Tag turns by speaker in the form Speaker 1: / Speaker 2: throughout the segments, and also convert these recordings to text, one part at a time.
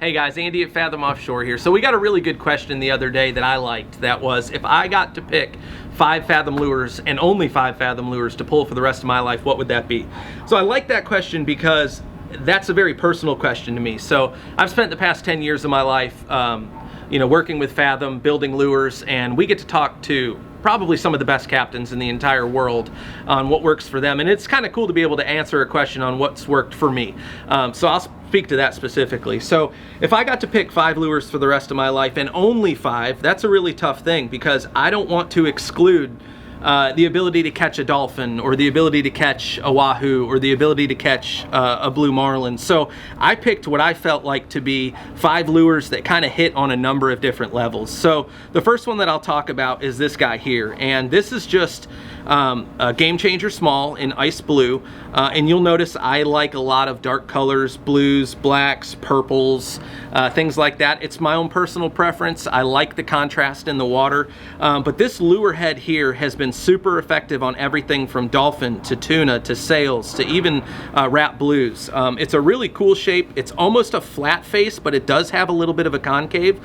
Speaker 1: Hey guys, Andy at Fathom Offshore here. So we got a really good question the other day that I liked. That was, if I got to pick 5 Fathom lures and only 5 Fathom lures to pull for the rest of my life, what would that be? So I like that question because that's a very personal question to me. So I've spent the past 10 years of my life working with Fathom, building lures, and we get to talk to probably some of the best captains in the entire world on what works for them. And it's kind of cool to be able to answer a question on what's worked for me. So I'll speak to that specifically. So if I got to pick 5 lures for the rest of my life and only 5, that's a really tough thing because I don't want to exclude the ability to catch a dolphin or the ability to catch a wahoo or the ability to catch a blue marlin. So I picked what I felt like to be 5 lures that kind of hit on a number of different levels. So the first one that I'll talk about is this guy here, and this is just a Game Changer Small in ice blue, and you'll notice I like a lot of dark colors, blues, blacks, purples, things like that. It's my own personal preference. I like the contrast in the water, but this lure head here has been super effective on everything from dolphin to tuna to sails to even wrap blues. It's a really cool shape. It's almost a flat face, but it does have a little bit of a concave.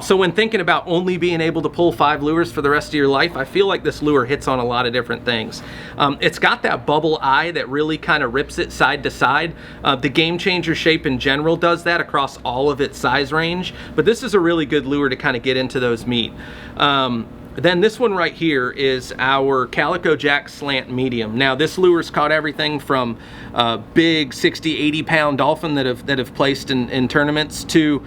Speaker 1: So when thinking about only being able to pull 5 lures for the rest of your life, I feel like this lure hits on a lot of different things. It's got that bubble eye that really kind of rips it side to side. The Game Changer shape in general does that across all of its size range, but this is a really good lure to kind of get into those meat. Then this one right here is our Calico Jack Slant Medium. Now this lure's caught everything from big 60, 80 pound dolphin that have placed in tournaments to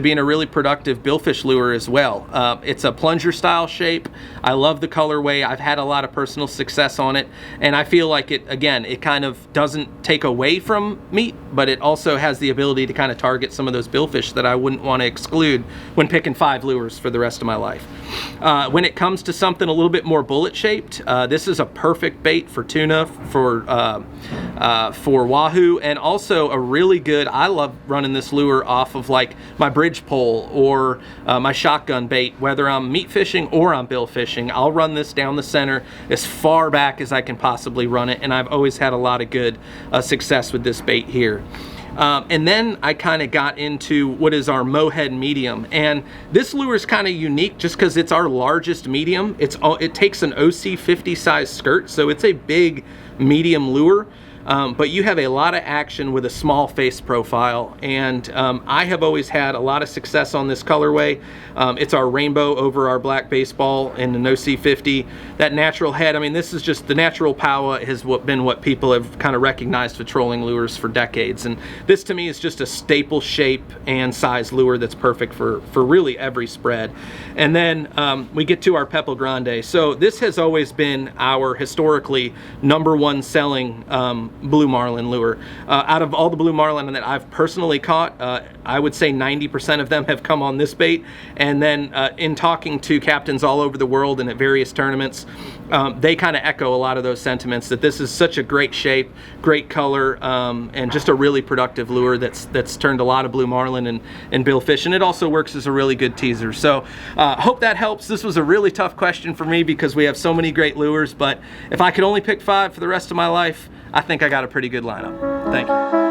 Speaker 1: being a really productive billfish lure as well. It's a plunger style shape. I love the colorway. I've had a lot of personal success on it, and I feel like it kind of doesn't take away from meat, but it also has the ability to kind of target some of those billfish that I wouldn't want to exclude when picking 5 lures for the rest of my life. When it comes to something a little bit more bullet shaped, this is a perfect bait for tuna, for wahoo, and also a really good, I love running this lure off of like my bridge pole or my shotgun bait, whether I'm meat fishing or I'm bill fishing. I'll run this down the center as far back as I can possibly run it, and I've always had a lot of good success with this bait here. And then I kind of got into what is our Mohead Medium, and this lure is kind of unique just because it's our largest medium. It takes an OC 50 size skirt, so it's a big medium lure. But you have a lot of action with a small face profile, and I have always had a lot of success on this colorway. It's our rainbow over our black baseball in an OC 50. That natural head, I mean, this is just the natural Paua has been what people have kind of recognized for trolling lures for decades, and this to me is just a staple shape and size lure that's perfect for really every spread. And then we get to our Pepal Grande. So this has always been our historically #1 selling blue marlin lure. Out of all the blue marlin that I've personally caught, I would say 90% of them have come on this bait. And then in talking to captains all over the world and at various tournaments, they kind of echo a lot of those sentiments, that this is such a great shape, great color, and just a really productive lure that's turned a lot of blue marlin and billfish, and it also works as a really good teaser. So hope that helps. This was a really tough question for me because we have so many great lures, but if I could only pick 5 for the rest of my life, I think I got a pretty good lineup. Thank you.